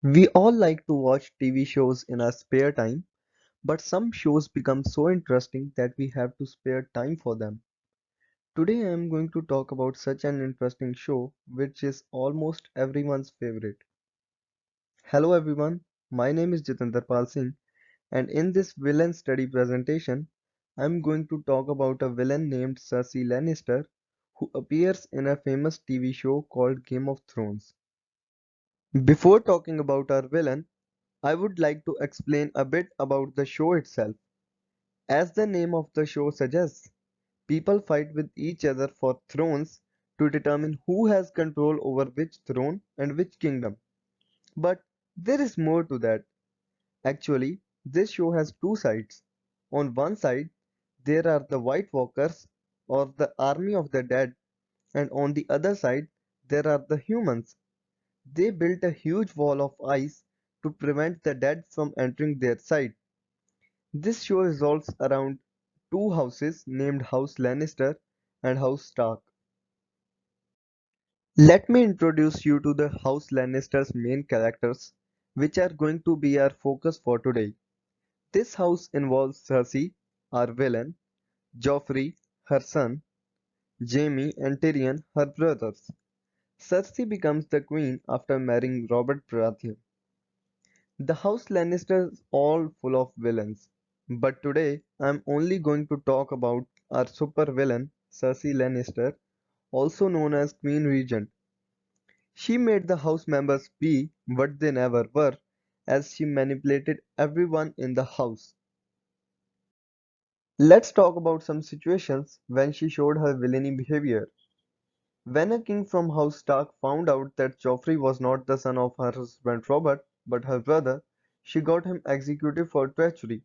We all like to watch TV shows in our spare time, but some shows become so interesting that we have to spare time for them. Today I am going to talk about such an interesting show which is almost everyone's favorite. Hello everyone, my name is Jitendra Pal Singh and in this villain study presentation I am going to talk about a villain named Cersei Lannister who appears in a famous TV show called Game of Thrones. Before talking about our villain, I would like to explain a bit about the show itself. As the name of the show suggests, people fight with each other for thrones to determine who has control over which throne and which kingdom. But there is more to that. Actually, this show has two sides. On one side, there are the White Walkers or the army of the dead, and on the other side, there are the humans. They built a huge wall of ice to prevent the dead from entering their side. This show revolves around two houses named House Lannister and House Stark. Let me introduce you to the House Lannister's main characters, which are going to be our focus for today. This house involves Cersei, our villain, Joffrey, her son, Jaime and Tyrion, her brothers. Cersei becomes the queen after marrying Robert Baratheon. The House Lannister is all full of villains, but today I'm only going to talk about our super villain, Cersei Lannister, also known as Queen Regent. She made the house members be what they never were, as she manipulated everyone in the house. Let's talk about some situations when she showed her villainy behavior. When a king from House Stark found out that Joffrey was not the son of her husband Robert, but her brother, she got him executed for treachery.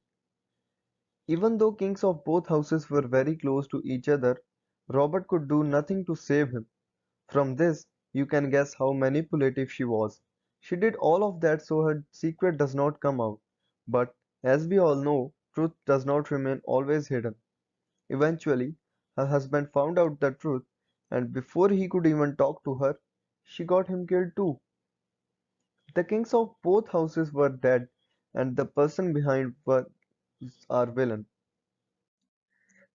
Even though kings of both houses were very close to each other, Robert could do nothing to save him. From this, you can guess how manipulative she was. She did all of that so her secret does not come out. But, as we all know, truth does not remain always hidden. Eventually, her husband found out the truth, and before he could even talk to her, she got him killed too. The kings of both houses were dead, and the person behind was our villain.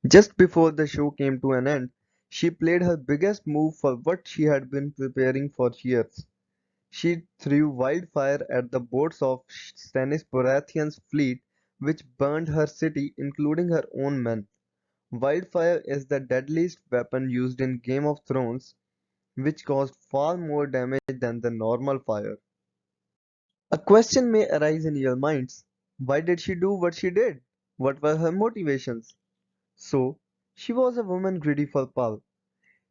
Just before the show came to an end, she played her biggest move for what she had been preparing for years. She threw wildfire at the boats of Stannis Baratheon's fleet, which burned her city, including her own men. Wildfire is the deadliest weapon used in Game of Thrones, which caused far more damage than the normal fire. A question may arise in your minds. Why did she do what she did? What were her motivations? So, she was a woman greedy for power.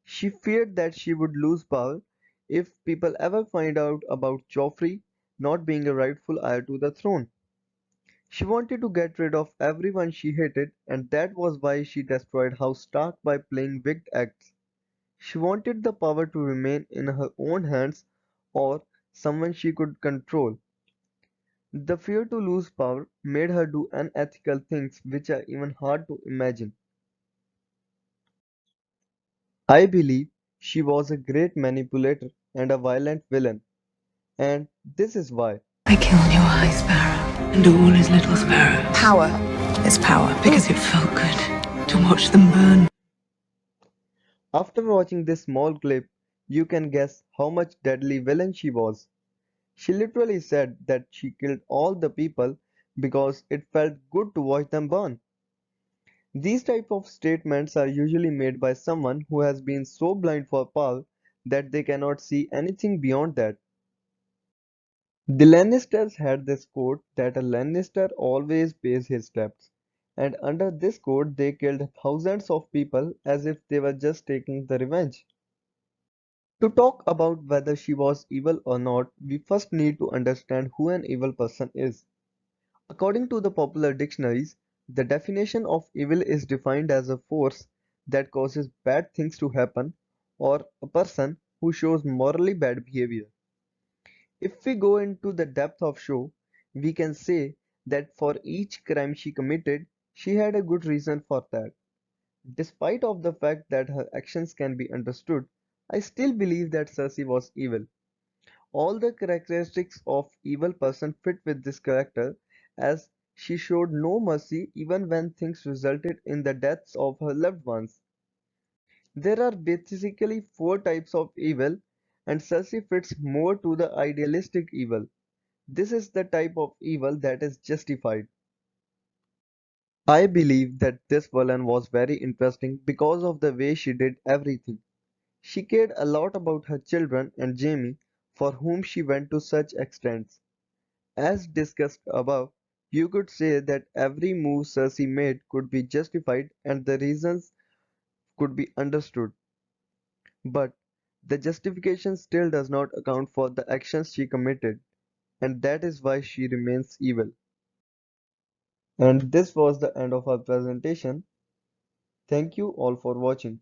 She feared that she would lose power if people ever find out about Joffrey not being a rightful heir to the throne. She wanted to get rid of everyone she hated, and that was why she destroyed House Stark by playing wicked acts. She wanted the power to remain in her own hands or someone she could control. The fear to lose power made her do unethical things which are even hard to imagine. I believe she was a great manipulator and a violent villain, and this is why. I killed your high sparrow and all his little sparrows. Power is power. Because it felt good to watch them burn. After watching this small clip, you can guess how much deadly villain she was. She literally said that she killed all the people because it felt good to watch them burn. These type of statements are usually made by someone who has been so blind for power that they cannot see anything beyond that. The Lannisters had this code that a Lannister always pays his debts, and under this code they killed thousands of people as if they were just taking the revenge. To talk about whether she was evil or not, we first need to understand who an evil person is. According to the popular dictionaries, the definition of evil is defined as a force that causes bad things to happen or a person who shows morally bad behavior. If we go into the depth of show, we can say that for each crime she committed, she had a good reason for that. Despite of the fact that her actions can be understood, I still believe that Cersei was evil. All the characteristics of evil person fit with this character, as she showed no mercy even when things resulted in the deaths of her loved ones. There are basically four types of evil, and Cersei fits more to the idealistic evil. This is the type of evil that is justified. I believe that this villain was very interesting because of the way she did everything. She cared a lot about her children and Jaime, for whom she went to such extents. As discussed above, you could say that every move Cersei made could be justified and the reasons could be understood. But the justification still does not account for the actions she committed, and that is why she remains evil. And this was the end of our presentation. Thank you all for watching.